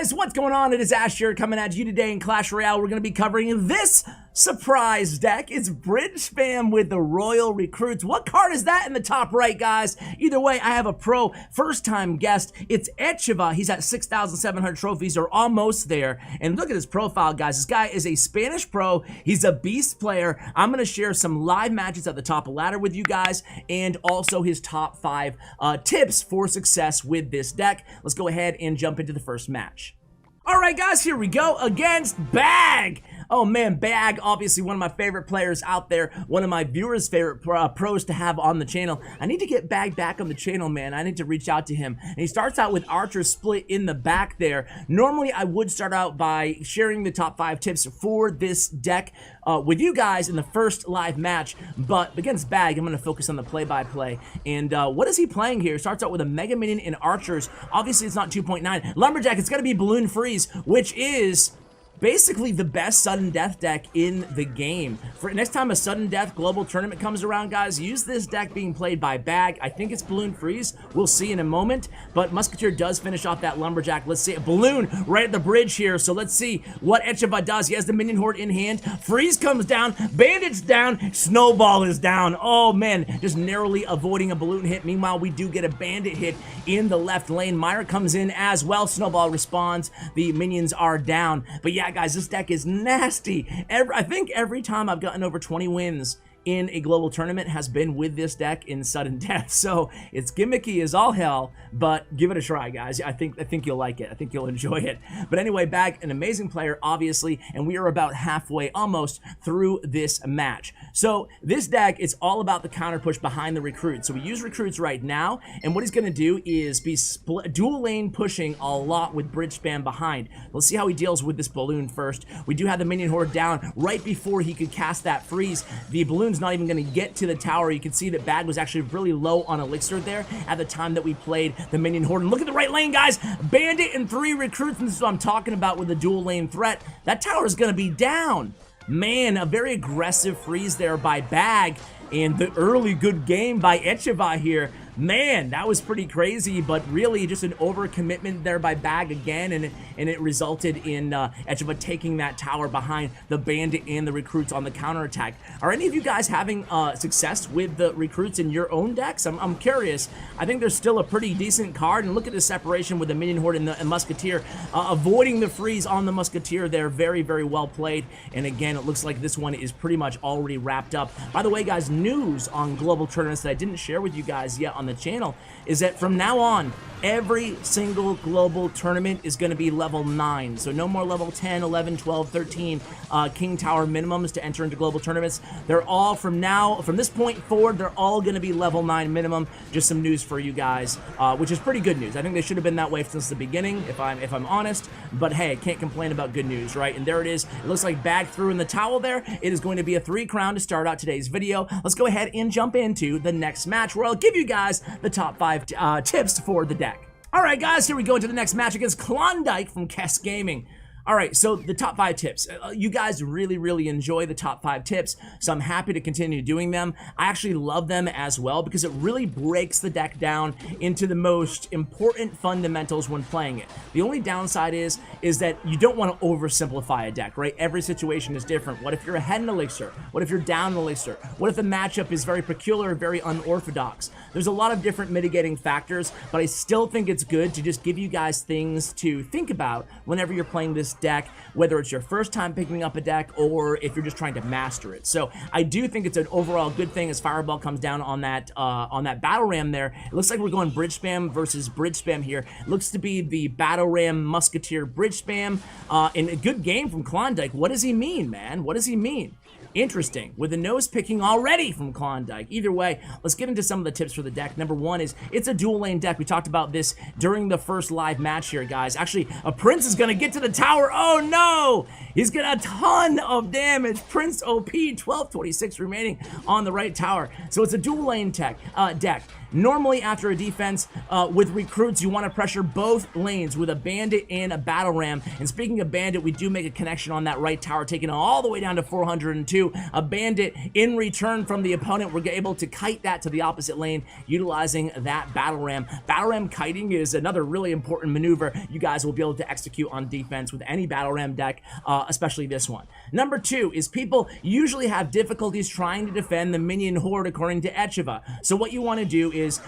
guys, what's going on? It is Ash here coming at you today in Clash Royale. We're going to be covering this surprise deck. It's Bren Chong with the Royal Recruits. What card is that in the top right, guys? Either way, I have a pro first-time guest. It's Echava. He's at 6,700 trophies, or almost there. And look at his profile, guys. This guy is a Spanish pro. He's a beast player. I'm going to share some live matches at the top of the ladder with you guys, and also his top 5 tips for success with this deck. Let's go ahead and jump into the first match. Alright guys, here we go against Bag. Oh man, Bag, obviously one of my favorite players out there, one of my viewers' favorite pros to have on the channel. I need to get Bag back on the channel, man. I need to reach out to him. And he starts out with Archer split in the back there. Normally, I would start out by sharing the top 5 tips for this deck with you guys in the first live match, but against Bag, I'm going to focus on the play-by-play. And what is he playing here? He starts out with a Mega Minion and Archers. Obviously, it's not 2.9. Lumberjack, it's going to be Balloon Freeze, which is basically the best sudden death deck in the game. For next time a sudden death global tournament comes around, guys, use this deck being played by Bag. I think it's Balloon Freeze. We'll see in a moment, but Musketeer does finish off that Lumberjack. Let's see a Balloon right at the bridge here, so let's see what Echava does. He has the Minion Horde in hand. Freeze comes down, Bandit's down, Snowball is down. Oh man, just narrowly avoiding a Balloon hit. Meanwhile, we do get a Bandit hit in the left lane. Myra comes in as well. Snowball responds. The minions are down. But yeah, guys, this deck is nasty. I think every time I've gotten over 20 wins in a global tournament has been with this deck in sudden death. So it's gimmicky as all hell, but give it a try, guys. I think you'll like it. I think you'll enjoy it. But anyway, Bag, an amazing player, obviously, and we are about halfway almost through this match. So this deck is all about the counter push behind the recruits. So we use recruits right now, and what he's going to do is be dual lane pushing a lot with bridge spam behind. Let's see how he deals with this Balloon first. We do have the Minion Horde down right before he could cast that freeze. The Balloon's not even going to get to the tower. You can see that Bag was actually really low on elixir there at the time that we played the Minion Horde. And look at the right lane, guys. Bandit and 3 recruits, and this is what I'm talking about with the dual lane threat. That tower is going to be down. Man, a very aggressive freeze there by Bag, and the early good game by Echava here. Man, that was pretty crazy, but really just an overcommitment there by Bag again, and it resulted in Echava taking that tower behind the Bandit and the recruits on the counterattack. Are any of you guys having success with the recruits in your own decks? I'm curious. I think there's still a pretty decent card, and look at the separation with the Minion Horde and the Musketeer, avoiding the freeze on the Musketeer there. Very, very well played, and again, it looks like this one is pretty much already wrapped up. By the way, guys, news on global tournaments that I didn't share with you guys yet on the channel is that from now on, every single global tournament is going to be level 9. So no more level 10, 11, 12, 13 King Tower minimums to enter into global tournaments. They're all from this point forward, they're all going to be level 9 minimum. Just some news for you guys, which is pretty good news. I think they should have been that way since the beginning, if I'm honest. But hey, I can't complain about good news, right? And there it is. It looks like Bag threw in the towel there. It is going to be a 3 crown to start out today's video. Let's go ahead and jump into the next match, where I'll give you guys the top 5 tips for the deck. Alright guys, here we go into the next match against Klondike from Kess Gaming. Alright, so the top 5 tips. You guys really enjoy the top 5 tips, so I'm happy to continue doing them. I actually love them as well because it really breaks the deck down into the most important fundamentals when playing it. The only downside is that you don't want to oversimplify a deck, right? Every situation is different. What if you're ahead in elixir? What if you're down in elixir? What if the matchup is very peculiar, very unorthodox? There's a lot of different mitigating factors, but I still think it's good to just give you guys things to think about whenever you're playing this deck, whether it's your first time picking up a deck or if you're just trying to master it. So I do think it's an overall good thing as Fireball comes down on that battle ram there. It looks like we're going bridge spam versus bridge spam here. It looks to be the battle ram Musketeer bridge spam, and a good game from Klondike. What does he mean, man? What does he mean? Interesting, with the nose picking already from Klondike. Either way, let's get into some of the tips for the deck. Number 1 is it's a dual lane deck. We talked about this during the first live match here, guys. Actually, a Prince is going to get to the tower. Oh no! He's got a ton of damage. Prince OP, 1226 remaining on the right tower. So it's a dual lane deck. Normally, after a defense with recruits, you want to pressure both lanes with a bandit and a battle ram. And speaking of bandit, we do make a connection on that right tower, taking it all the way down to 402. A bandit in return from the opponent, we're able to kite that to the opposite lane utilizing that battle ram. Battle ram kiting is another really important maneuver you guys will be able to execute on defense with any battle ram deck, especially this one. Number 2 is people usually have difficulties trying to defend the minion horde according to Echava. So what you want to do is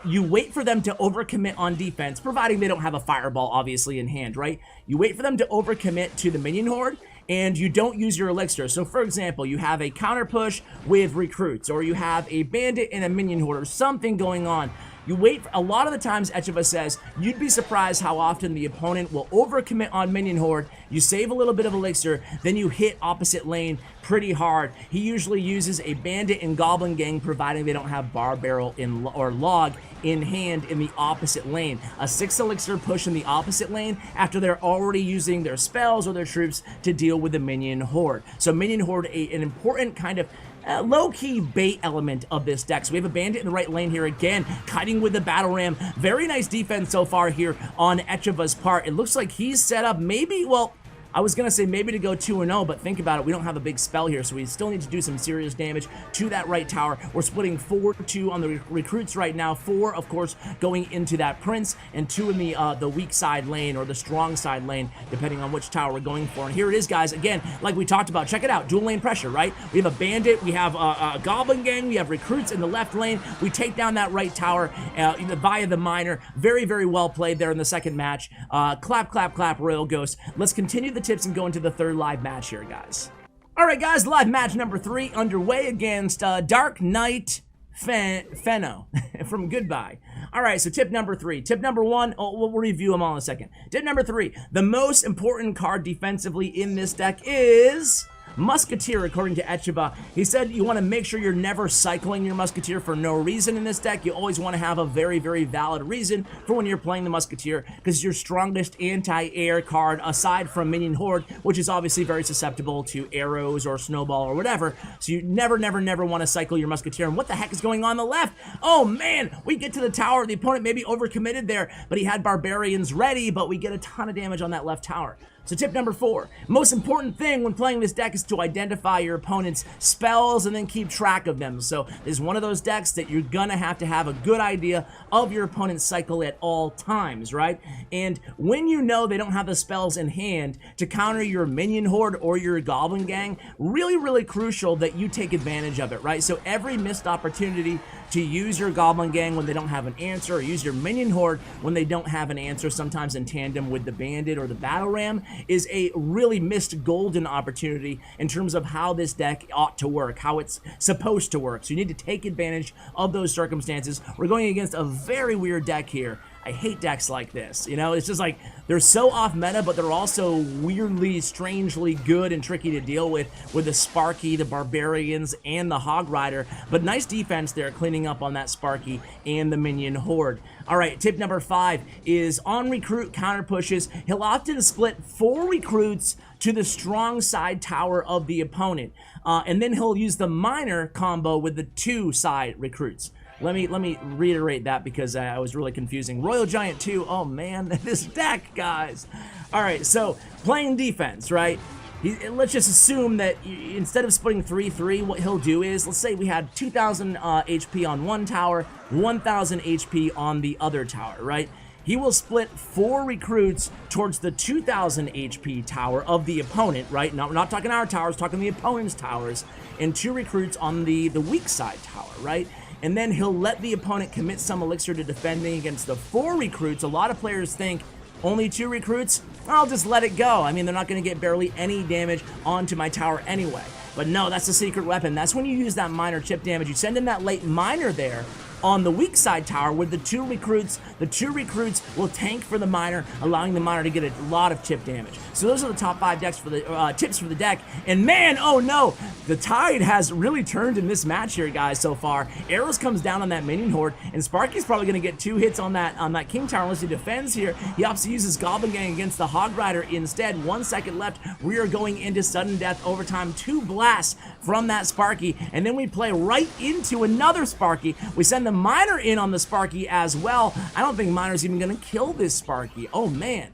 you wait for them to overcommit on defense, providing they don't have a fireball obviously in hand, right? You wait for them to overcommit to the minion horde, and you don't use your elixir. So for example, you have a counter push with recruits, or you have a bandit and a minion horde, or something going on. You wait for, a lot of the times Echava says, you'd be surprised how often the opponent will overcommit on minion horde, you save a little bit of elixir, then you hit opposite lane pretty hard. He usually uses a bandit and goblin gang, providing they don't have bar barrel or log in hand in the opposite lane. A 6 elixir push in the opposite lane after they're already using their spells or their troops to deal with the minion horde. So minion horde, an important kind of low-key bait element of this deck. So we have a bandit in the right lane here again, kiting with the battle ram. Very nice defense so far here on Echava's part. It looks like he's set up maybe, well, I was going to say maybe to go 2-0, but think about it. We don't have a big spell here, so we still need to do some serious damage to that right tower. We're splitting 4-2 on the recruits right now. 4, of course, going into that prince, and 2 in the weak side lane or the strong side lane, depending on which tower we're going for. And here it is, guys. Again, like we talked about, check it out. Dual lane pressure, right? We have a bandit. We have a goblin gang. We have recruits in the left lane. We take down that right tower via the miner. Very, very well played there in the second match. Clap, clap, clap, Royal Ghost. Let's continue the tips and go into the third live match here, guys. All right, guys, live match number 3 underway against Dark Knight Feno from Goodbye. All right, so tip number 3. Tip number 1, we'll review them all in a second. Tip number 3, the most important card defensively in this deck is Musketeer, according to Echava. He said you want to make sure you're never cycling your Musketeer for no reason in this deck. You always want to have a very, very valid reason for when you're playing the Musketeer, because it's your strongest anti-air card aside from Minion Horde, which is obviously very susceptible to arrows or snowball or whatever. So you never, never, never want to cycle your Musketeer. And what the heck is going on the left? Oh man, we get to the tower. The opponent maybe overcommitted there, but he had barbarians ready, but we get a ton of damage on that left tower. So tip number 4, most important thing when playing this deck is to identify your opponent's spells and then keep track of them. So this is one of those decks that you're gonna have to have a good idea of your opponent's cycle at all times, right? And when you know they don't have the spells in hand to counter your minion horde or your goblin gang, really, really crucial that you take advantage of it, right? So every missed opportunity to use your goblin gang when they don't have an answer, or use your minion horde when they don't have an answer, sometimes in tandem with the bandit or the battle ram, is a really missed golden opportunity in terms of how this deck ought to work, how it's supposed to work. So you need to take advantage of those circumstances. We're going against a very weird deck here. I hate decks like this, you know, it's just like, they're so off meta, but they're also weirdly, strangely good and tricky to deal with the Sparky, the Barbarians, and the Hog Rider. But nice defense there, cleaning up on that Sparky and the Minion Horde. All right, tip number 5 is on recruit counter pushes. He'll often split 4 recruits to the strong side tower of the opponent, and then he'll use the miner combo with the 2 side recruits. Let me reiterate that because I was really confusing. Royal Giant 2, oh man, this deck, guys. All right, so playing defense, right? Let's just assume that instead of splitting 3-3, what he'll do is, let's say we had 2,000 HP on one tower, 1,000 HP on the other tower, right? He will split 4 recruits towards the 2,000 HP tower of the opponent, right? We're not talking our towers, talking the opponent's towers, and 2 recruits on the weak side tower, right? And then he'll let the opponent commit some elixir to defending against the 4 recruits. A lot of players think only 2 recruits, I'll just let it go. I mean, they're not going to get barely any damage onto my tower anyway. But no, that's a secret weapon. That's when you use that miner chip damage. You send in that late miner there on the weak side tower with the 2 recruits. The 2 recruits will tank for the miner, allowing the miner to get a lot of chip damage. So those are the top 5 decks for the tips for the deck. And man, oh no, the tide has really turned in this match here, guys. So far, Arrows comes down on that minion horde, and Sparky's probably going to get 2 hits on that king tower unless he defends here. He opts to use his goblin gang against the Hog Rider instead. 1 second left. We are going into sudden death overtime. 2 blasts from that Sparky, and then we play right into another Sparky. We send the the miner in on the Sparky as well. I don't think miner's even gonna kill this Sparky. Oh man.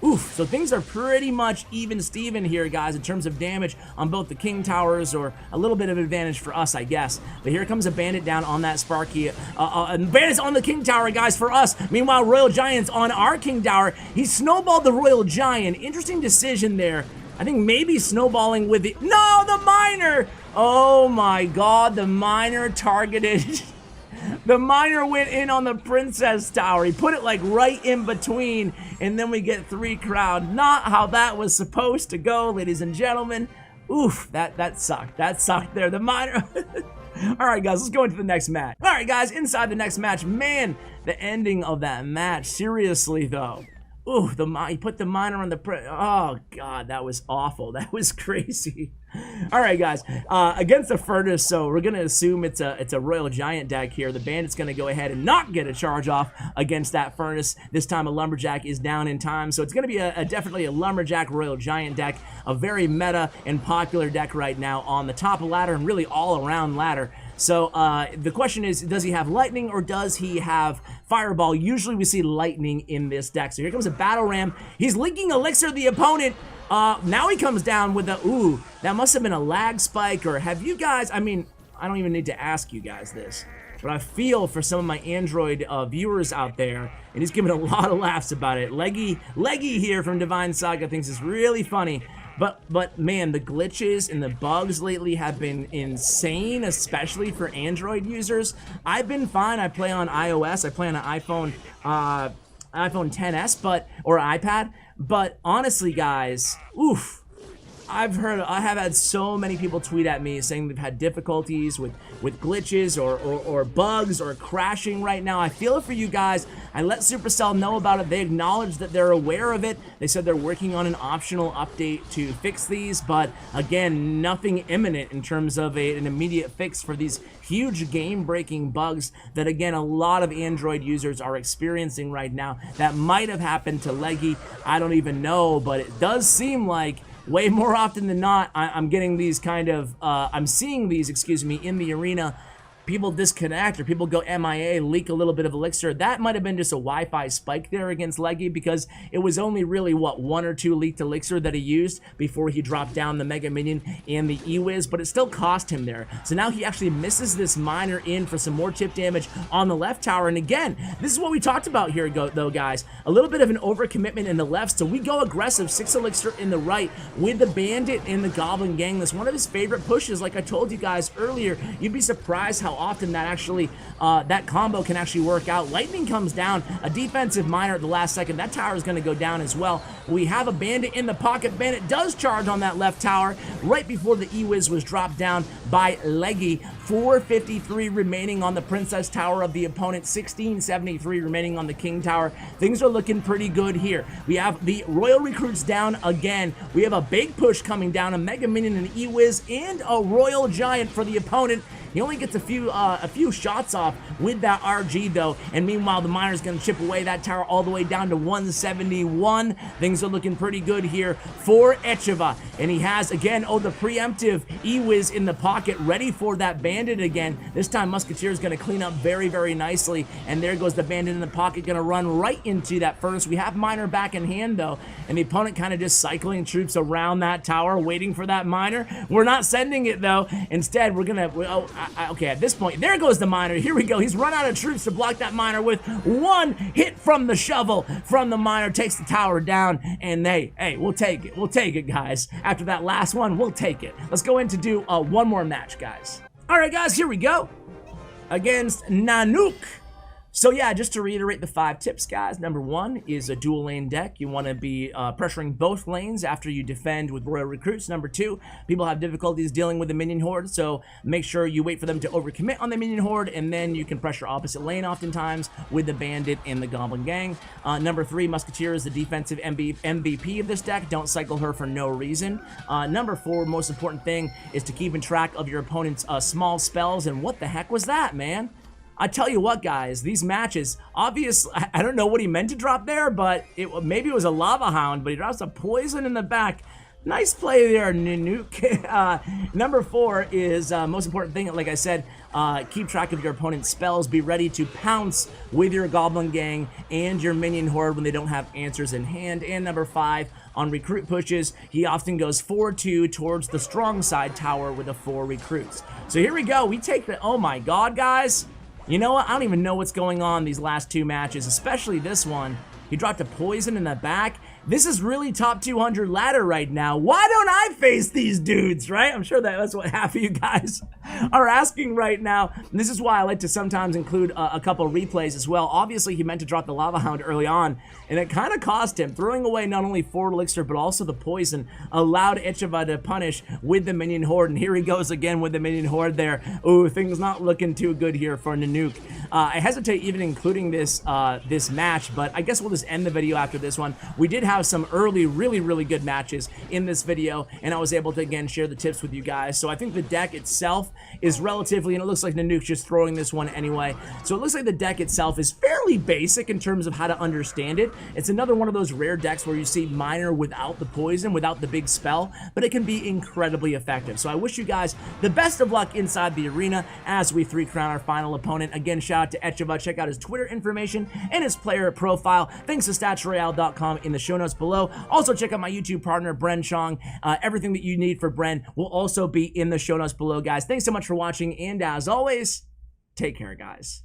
Oof, so things are pretty much even Steven here, guys, in terms of damage on both the King Towers, or a little bit of advantage for us, I guess. But here comes a bandit down on that Sparky. Bandit's on the King Tower, guys, for us. Meanwhile, Royal Giant's on our King Tower. He snowballed the Royal Giant. Interesting decision there. I think maybe snowballing with the... No, the miner! Oh my god, the miner targeted... The miner went in on the Princess Tower. He put it like right in between, and then we get 3 crowd. Not how that was supposed to go, ladies and gentlemen. Oof, that sucked. That sucked there. The miner... Alright guys, let's go into the next match. Alright guys, inside the next match, man, the ending of that match, seriously though. Ooh, he put the miner on the oh god, that was awful. That was crazy. All right, guys, against the Furnace, so we're gonna assume it's a Royal Giant deck here. The Bandit's gonna go ahead and not get a charge off against that Furnace. This time a Lumberjack is down in time, so it's gonna be definitely a Lumberjack Royal Giant deck, a very meta and popular deck right now on the top of ladder and really all around ladder. So the question is, does he have Lightning or does he have Fireball? Usually we see Lightning in this deck. So here comes a Battle Ram. He's linking Elixir the opponent. Now he comes down with a, ooh, that must have been a lag spike, or have you guys, I mean, I don't even need to ask you guys this, but I feel for some of my Android viewers out there, and he's giving a lot of laughs about it. Leggy here from Divine Saga thinks it's really funny. But man, the glitches and the bugs lately have been insane, especially for Android users. I've been fine. I play on iOS. I play on an iPhone XS, or iPad. But honestly, guys, oof. I have had so many people tweet at me saying they've had difficulties with glitches or bugs or crashing right now. I feel it for you guys. I let Supercell know about it. They acknowledged that they're aware of it. They said they're working on an optional update to fix these, but again, nothing imminent in terms of an immediate fix for these huge game-breaking bugs that, again, a lot of Android users are experiencing right now. That might have happened to Leggy. I don't even know, but it does seem like way more often than not, I'm getting these kind of, I'm seeing these, excuse me, in the arena. People disconnect or people go MIA, leak a little bit of Elixir. That might have been just a Wi-Fi spike there against Leggy, because it was only really, what, 1 or 2 leaked Elixir that he used before he dropped down the Mega Minion and the E-Wiz, but it still cost him there. So now he actually misses this miner in for some more chip damage on the left tower. And again, this is what we talked about here, though, guys. A little bit of an overcommitment in the left, so we go aggressive, 6 Elixir in the right with the Bandit and the Goblin Gang. That's one of his favorite pushes, like I told you guys earlier. You'd be surprised how often that actually, that combo can actually work out. Lightning comes down, a defensive miner at the last second. That tower is going to go down as well. We have a Bandit in the pocket. Bandit does charge on that left tower right before the E-Wiz was dropped down by Leggy. 453 remaining on the Princess Tower of the opponent, 1673 remaining on the King Tower. Things are looking pretty good here. We have the Royal Recruits down again. We have a big push coming down, a Mega Minion, an E-Wiz, and a Royal Giant for the opponent. He only gets a few shots off with that RG though, and meanwhile the miner's gonna chip away that tower all the way down to 171. Things are looking pretty good here for Echava, and he has again, the preemptive E-Wiz in the pocket, ready for that Bandit again. This time Musketeer is gonna clean up very, very nicely, and there goes the Bandit in the pocket, gonna run right into that Furnace. We have miner back in hand though, and the opponent kind of just cycling troops around that tower, waiting for that miner. We're not sending it though. Instead, we're gonna, okay, at this point, there goes the miner. Here we go. He's run out of troops to block that miner with 1 hit from the shovel from the miner. Takes the tower down, and hey, we'll take it. We'll take it, guys. After that last one, we'll take it. Let's go in to do one more match, guys. All right, guys, here we go. Against Nanook. So yeah, just to reiterate the 5 tips, guys. Number 1 is a dual lane deck. You want to be pressuring both lanes after you defend with Royal Recruits. Number 2, people have difficulties dealing with the minion horde, so make sure you wait for them to overcommit on the minion horde, and then you can pressure opposite lane oftentimes with the Bandit and the Goblin Gang. Number 3, Musketeer is the defensive MVP of this deck. Don't cycle her for no reason. Number 4, most important thing is to keep in track of your opponent's small spells. And what the heck was that, man? I tell you what, guys, these matches, obviously, I don't know what he meant to drop there, but maybe it was a Lava Hound, but he drops a poison in the back. Nice play there, Nanook. Number 4 is most important thing, like I said, keep track of your opponent's spells. Be ready to pounce with your Goblin Gang and your Minion Horde when they don't have answers in hand. And number 5, on recruit pushes, he often goes 4-2 towards the strong side tower with the 4 recruits. So here we go. We take the, oh my god, guys. You know what? I don't even know what's going on these last 2 matches, especially this one. He dropped a poison in the back. This is really top 200 ladder right now. Why don't I face these dudes, right? I'm sure that's what half of you guys are asking right now. And this is why I like to sometimes include a couple replays as well. Obviously, he meant to drop the Lava Hound early on, and it kind of cost him. Throwing away not only 4 elixir, but also the poison allowed Echava to punish with the Minion Horde. And here he goes again with the Minion Horde there. Ooh, things not looking too good here for Nanook. I hesitate even including this this match, but I guess we'll just end the video after this one. We did have some early, really good matches in this video, and I was able to, again, share the tips with you guys. So I think the deck itself is relatively, and it looks like Nanook's just throwing this one anyway. So it looks like the deck itself is fairly basic in terms of how to understand it. It's another one of those rare decks where you see Miner without the poison, without the big spell, but it can be incredibly effective. So I wish you guys the best of luck inside the arena as we 3-crown our final opponent. Again, shout out to Echava. Check out his Twitter information and his player profile. Thanks to StatsRoyale.com in the show notes below. Also, check out my YouTube partner, Bren Chong. Everything that you need for Bren will also be in the show notes below, guys. Thanks so much for watching, and as always, take care, guys.